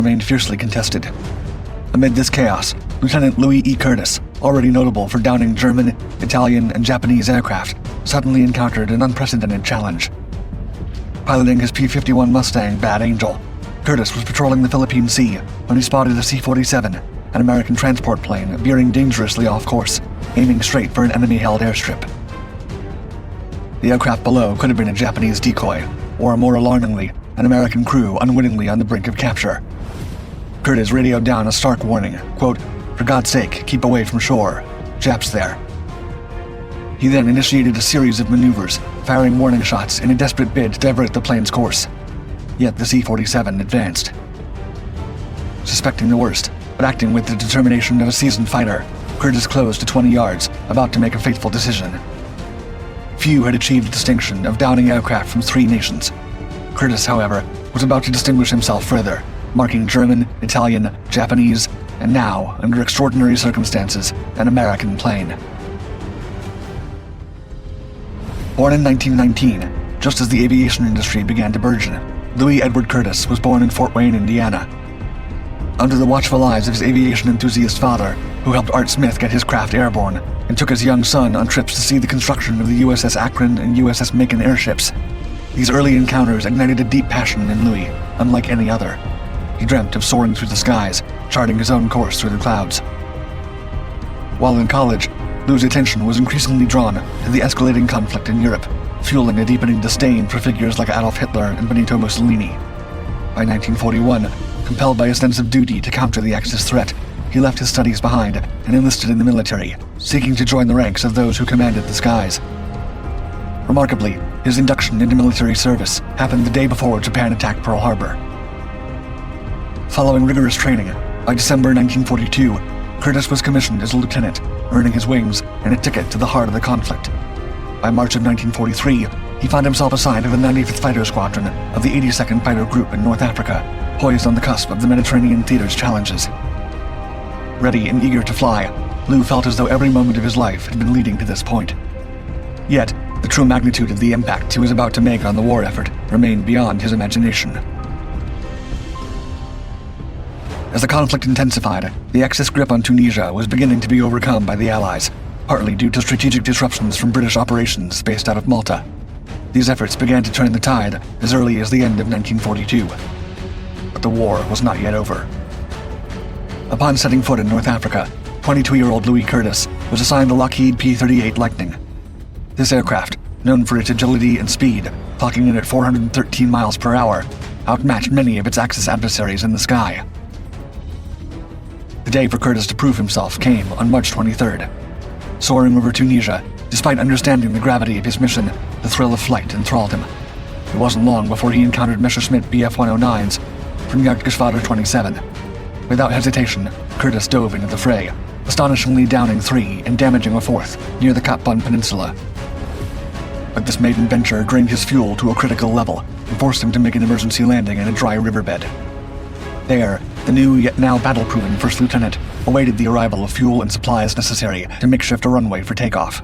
remained fiercely contested. Amid this chaos, Lieutenant Louis E. Curtis, already notable for downing German, Italian, and Japanese aircraft, suddenly encountered an unprecedented challenge. Piloting his P-51 Mustang Bad Angel, Curtis was patrolling the Philippine Sea when he spotted a C-47, an American transport plane veering dangerously off course, aiming straight for an enemy-held airstrip. The aircraft below could have been a Japanese decoy, or more alarmingly, an American crew unwittingly on the brink of capture. Curtis radioed down a stark warning, quote, "For God's sake, keep away from shore. Japs there." He then initiated a series of maneuvers, firing warning shots in a desperate bid to divert the plane's course. Yet the C-47 advanced. Suspecting the worst, but acting with the determination of a seasoned fighter, Curtis closed to 20 yards, about to make a fateful decision. Few had achieved the distinction of downing aircraft from 3 nations. Curtis, however, was about to distinguish himself further, marking German, Italian, Japanese, and now, under extraordinary circumstances, an American plane. Born in 1919, just as the aviation industry began to burgeon, Louis Edward Curtis was born in Fort Wayne, Indiana. Under the watchful eyes of his aviation enthusiast father, who helped Art Smith get his craft airborne, and took his young son on trips to see the construction of the USS Akron and USS Macon airships, these early encounters ignited a deep passion in Louis, unlike any other. He dreamt of soaring through the skies, charting his own course through the clouds. While in college, Louis' attention was increasingly drawn to the escalating conflict in Europe, fueling a deepening disdain for figures like Adolf Hitler and Benito Mussolini. By 1941, compelled by a sense of duty to counter the Axis threat, he left his studies behind and enlisted in the military, seeking to join the ranks of those who commanded the skies. Remarkably, his induction into military service happened the day before Japan attacked Pearl Harbor. Following rigorous training, by December 1942, Curtis was commissioned as a lieutenant, earning his wings and a ticket to the heart of the conflict. By March of 1943, he found himself assigned to the 95th Fighter Squadron of the 82nd Fighter Group in North Africa, poised on the cusp of the Mediterranean theater's challenges. Ready and eager to fly, Lou felt as though every moment of his life had been leading to this point. Yet, the true magnitude of the impact he was about to make on the war effort remained beyond his imagination. As the conflict intensified, the Axis grip on Tunisia was beginning to be overcome by the Allies, partly due to strategic disruptions from British operations based out of Malta. These efforts began to turn the tide as early as the end of 1942. But the war was not yet over. Upon setting foot in North Africa, 22-year-old Louis Curtis was assigned the Lockheed P-38 Lightning. This aircraft, known for its agility and speed, clocking in at 413 miles per hour, outmatched many of its Axis adversaries in the sky. The day for Curtis to prove himself came on March 23rd. Soaring over Tunisia, despite understanding the gravity of his mission, the thrill of flight enthralled him. It wasn't long before he encountered Messerschmitt Bf-109s from Jagdgeschwader 27. Without hesitation, Curtis dove into the fray, astonishingly downing 3 and damaging a 4th near the Kap Bun Peninsula. But this maiden venture drained his fuel to a critical level and forced him to make an emergency landing in a dry riverbed. There, the new yet now battle-proven first lieutenant awaited the arrival of fuel and supplies necessary to makeshift a runway for takeoff.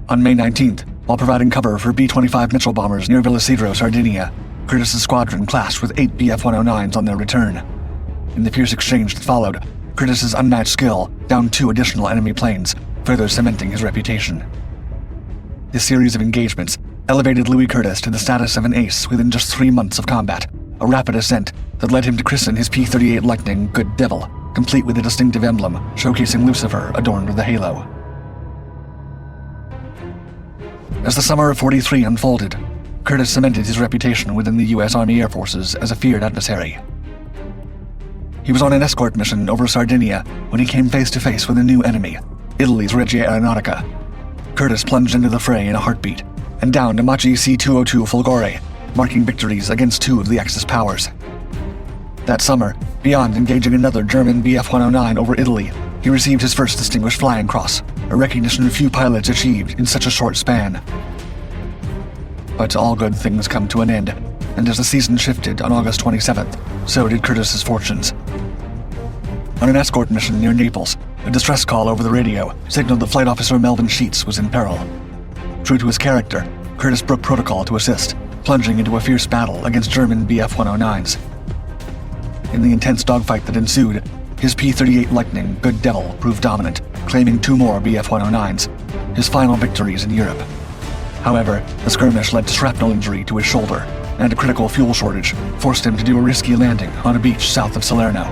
On May 19th, while providing cover for B-25 Mitchell bombers near Villa Sardinia, Curtis's squadron clashed with 8 Bf-109s on their return. In the fierce exchange that followed, Curtis's unmatched skill downed 2 additional enemy planes, further cementing his reputation. This series of engagements elevated Louis Curtis to the status of an ace within just 3 months of combat, a rapid ascent that led him to christen his P-38 Lightning Good Devil, complete with a distinctive emblem showcasing Lucifer adorned with a halo. As the summer of '43 unfolded, Curtis cemented his reputation within the U.S. Army Air Forces as a feared adversary. He was on an escort mission over Sardinia when he came face to face with a new enemy, Italy's Regia Aeronautica. Curtis plunged into the fray in a heartbeat and downed a Machi C-202 Folgore, marking victories against 2 of the Axis powers. That summer, beyond engaging another German Bf-109 over Italy, he received his first Distinguished Flying Cross, a recognition few pilots achieved in such a short span. But all good things come to an end, and as the season shifted on August 27th, so did Curtis's fortunes. On an escort mission near Naples, a distress call over the radio signaled that Flight Officer Melvin Sheets was in peril. True to his character, Curtis broke protocol to assist, plunging into a fierce battle against German Bf-109s. in the intense dogfight that ensued, his P-38 Lightning Good Devil proved dominant, claiming 2 more Bf-109s, his final victories in Europe. However, the skirmish led to shrapnel injury to his shoulder, and a critical fuel shortage forced him to do a risky landing on a beach south of Salerno.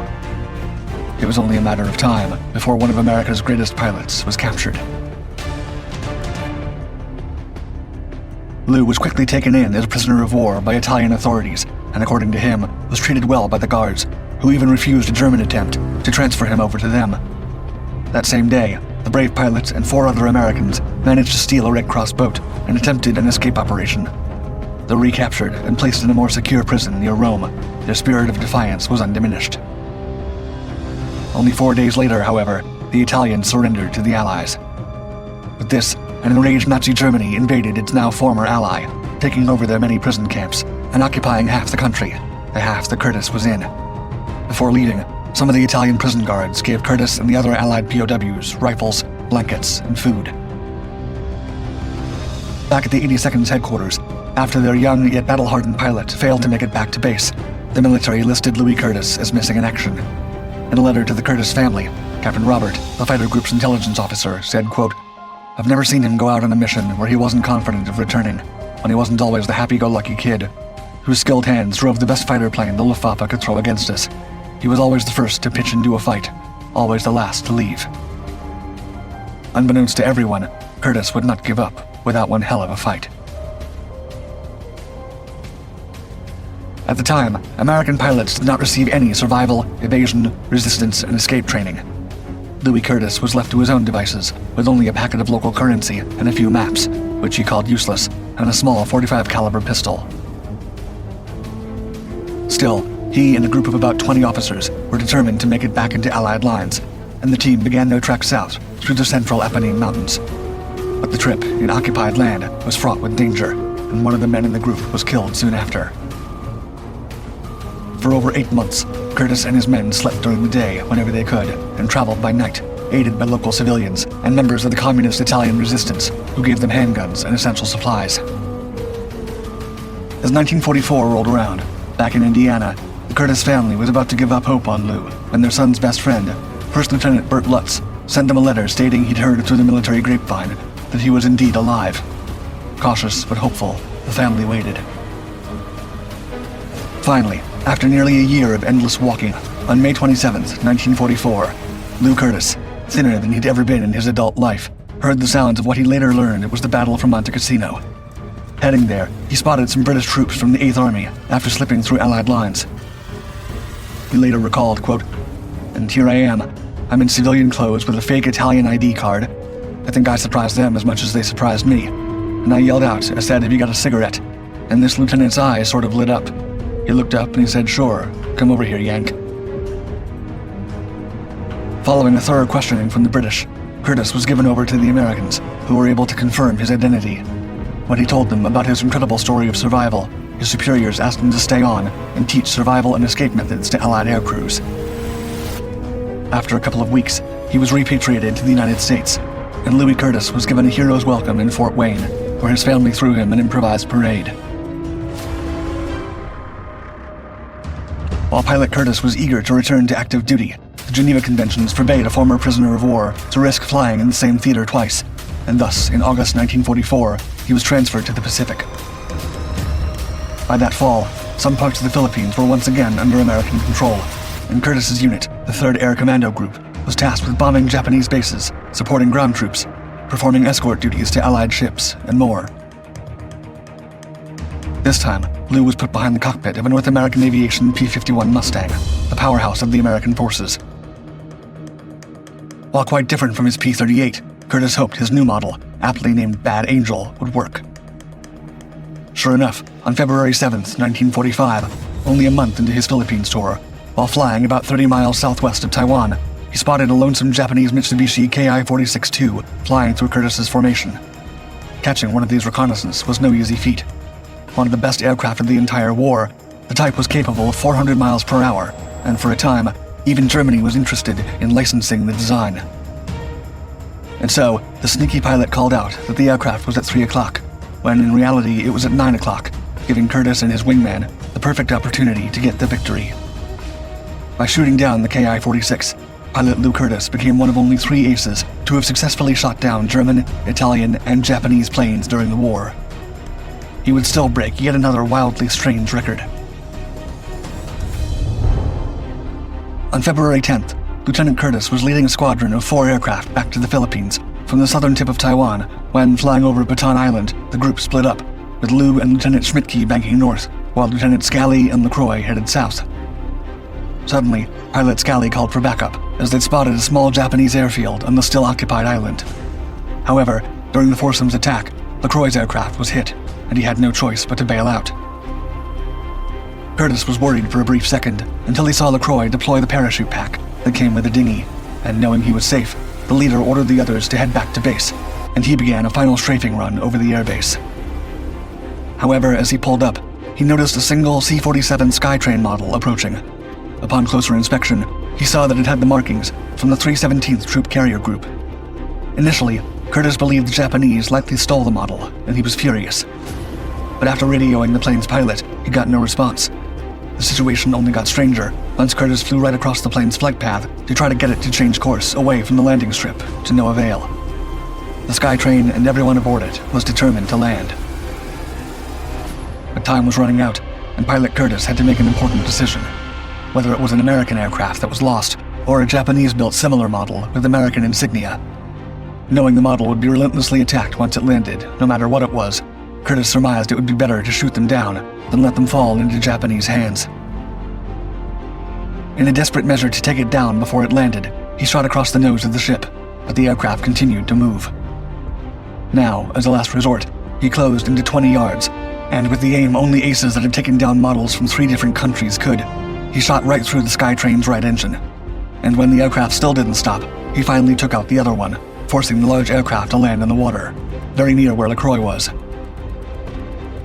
It was only a matter of time before one of America's greatest pilots was captured. Lou was quickly taken in as a prisoner of war by Italian authorities, and according to him, was treated well by the guards, who even refused a German attempt to transfer him over to them. That same day, the brave pilots and 4 other Americans managed to steal a Red Cross boat and attempted an escape operation. Though recaptured and placed in a more secure prison near Rome, their spirit of defiance was undiminished. Only 4 days later, however, the Italians surrendered to the Allies. With this, an enraged Nazi Germany invaded its now former ally, taking over their many prison camps and occupying half the country, the half that Curtis was in. Before leaving, some of the Italian prison guards gave Curtis and the other Allied POWs rifles, blankets, and food. Back at the 82nd's headquarters, after their young yet battle-hardened pilot failed to make it back to base, the military listed Louis Curtis as missing in action. In a letter to the Curtis family, Captain Robert, the fighter group's intelligence officer, said, quote, "I've never seen him go out on a mission where he wasn't confident of returning, when he wasn't always the happy-go-lucky kid, whose skilled hands drove the best fighter plane the Luftwaffe could throw against us. He was always the first to pitch into a fight, always the last to leave." Unbeknownst to everyone, Curtis would not give up without one hell of a fight. At the time, American pilots did not receive any survival, evasion, resistance, and escape training. Louis Curtis was left to his own devices, with only a packet of local currency and a few maps, which he called useless, and a small .45 caliber pistol. Still, he and a group of about 20 officers were determined to make it back into Allied lines, and the team began their trek south through the central Apennine Mountains. But the trip in occupied land was fraught with danger, and one of the men in the group was killed soon after. For over 8 months, Curtis and his men slept during the day whenever they could, and traveled by night, aided by local civilians and members of the communist Italian resistance, who gave them handguns and essential supplies. As 1944 rolled around, back in Indiana, the Curtis family was about to give up hope on Lou when their son's best friend, First Lieutenant Bert Lutz, sent them a letter stating he'd heard through the military grapevine that he was indeed alive. Cautious but hopeful, the family waited. Finally, after nearly a year of endless walking, on May 27, 1944, Lou Curtis, thinner than he'd ever been in his adult life, heard the sounds of what he later learned was the Battle for Monte Cassino. Heading there, he spotted some British troops from the 8th Army after slipping through Allied lines. He later recalled, quote, "And here I am. I'm in civilian clothes with a fake Italian ID card. I think I surprised them as much as they surprised me. And I yelled out, I said, 'Have you got a cigarette?' And this lieutenant's eyes sort of lit up. He looked up and he said, 'Sure, come over here, Yank.'" Following a thorough questioning from the British, Curtis was given over to the Americans, who were able to confirm his identity. When he told them about his incredible story of survival, his superiors asked him to stay on and teach survival and escape methods to Allied air crews. After a couple of weeks, he was repatriated to the United States, and Louis Curtis was given a hero's welcome in Fort Wayne, where his family threw him an improvised parade. While Pilot Curtis was eager to return to active duty, the Geneva Conventions forbade a former prisoner of war to risk flying in the same theater twice, and thus, in August 1944, he was transferred to the Pacific. By that fall, some parts of the Philippines were once again under American control, and Curtis's unit, the 3rd Air Commando Group, was tasked with bombing Japanese bases, supporting ground troops, performing escort duties to Allied ships, and more. This time, Lou was put behind the cockpit of a North American Aviation P-51 Mustang, the powerhouse of the American forces. While quite different from his P-38, Curtis hoped his new model, aptly named Bad Angel, would work. Sure enough, on February 7th, 1945, only a month into his Philippines tour, while flying about 30 miles southwest of Taiwan, he spotted a lonesome Japanese Mitsubishi Ki-46-2 flying through Curtis's formation. Catching one of these reconnaissance was no easy feat. One of the best aircraft of the entire war, the type was capable of 400 miles per hour, and for a time, even Germany was interested in licensing the design. And so, the sneaky pilot called out that the aircraft was at 3 o'clock, when in reality it was at 9 o'clock, giving Curtis and his wingman the perfect opportunity to get the victory. By shooting down the Ki-46, pilot Lou Curtis became one of only 3 aces to have successfully shot down German, Italian, and Japanese planes during the war. He would still break yet another wildly strange record. On February 10th, Lieutenant Curtis was leading a squadron of 4 aircraft back to the Philippines from the southern tip of Taiwan when, flying over Bataan Island, the group split up, with Lou and Lieutenant Schmidtke banking north, while Lieutenant Scally and LaCroix headed south. Suddenly, pilot Scally called for backup, as they'd spotted a small Japanese airfield on the still-occupied island. However, during the foursome's attack, LaCroix's aircraft was hit, and he had no choice but to bail out. Curtis was worried for a brief second, until he saw LaCroix deploy the parachute pack that came with the dinghy, and knowing he was safe, the leader ordered the others to head back to base, and he began a final strafing run over the airbase. However, as he pulled up, he noticed a single C-47 Skytrain model approaching. Upon closer inspection, he saw that it had the markings from the 317th Troop Carrier Group. Initially, Curtis believed the Japanese likely stole the model, and he was furious. But after radioing the plane's pilot, he got no response. The situation only got stranger once Curtis flew right across the plane's flight path to try to get it to change course away from the landing strip, to no avail. The Skytrain and everyone aboard it was determined to land. But time was running out, and pilot Curtis had to make an important decision. Whether it was an American aircraft that was lost, or a Japanese-built similar model with American insignia. Knowing the model would be relentlessly attacked once it landed, no matter what it was, Curtis surmised it would be better to shoot them down than let them fall into Japanese hands. In a desperate measure to take it down before it landed, he shot across the nose of the ship, but the aircraft continued to move. Now, as a last resort, he closed into 20 yards, and with the aim only aces that had taken down models from 3 different countries could, he shot right through the Skytrain's right engine. And when the aircraft still didn't stop, he finally took out the other one, forcing the large aircraft to land in the water, very near where LaCroix was.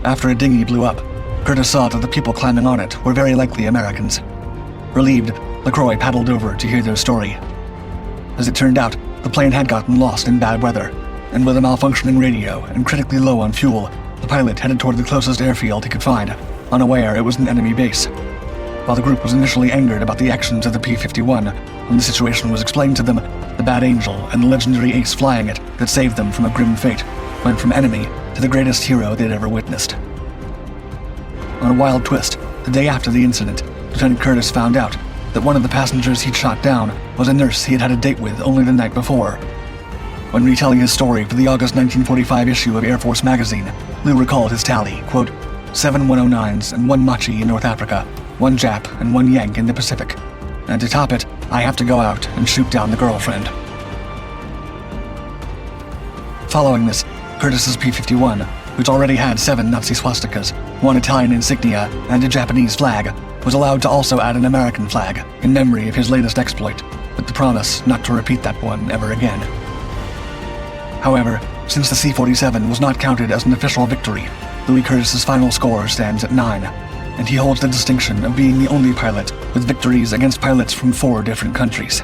After a dinghy blew up, Curtis saw that the people climbing on it were very likely Americans. Relieved, LaCroix paddled over to hear their story. As it turned out, the plane had gotten lost in bad weather, and with a malfunctioning radio and critically low on fuel, the pilot headed toward the closest airfield he could find, unaware it was an enemy base. While the group was initially angered about the actions of the P-51, when the situation was explained to them, the Bad Angel and the legendary ace flying it that saved them from a grim fate went from enemy to the greatest hero they'd ever witnessed. On a wild twist, the day after the incident, Lieutenant Curtis found out that one of the passengers he'd shot down was a nurse he had had a date with only the night before. When retelling his story for the August 1945 issue of Air Force magazine, Lou recalled his tally, quote, 7 109s and 1 Machi in North Africa, 1 Jap and 1 Yank in the Pacific. And to top it, I have to go out and shoot down the girlfriend. Following this, Curtis's P-51, which already had 7 Nazi swastikas, 1 Italian insignia, and a Japanese flag, was allowed to also add an American flag in memory of his latest exploit, with the promise not to repeat that one ever again. However, since the C-47 was not counted as an official victory, Louis Curtis's final score stands at 9, and he holds the distinction of being the only pilot with victories against pilots from 4 different countries.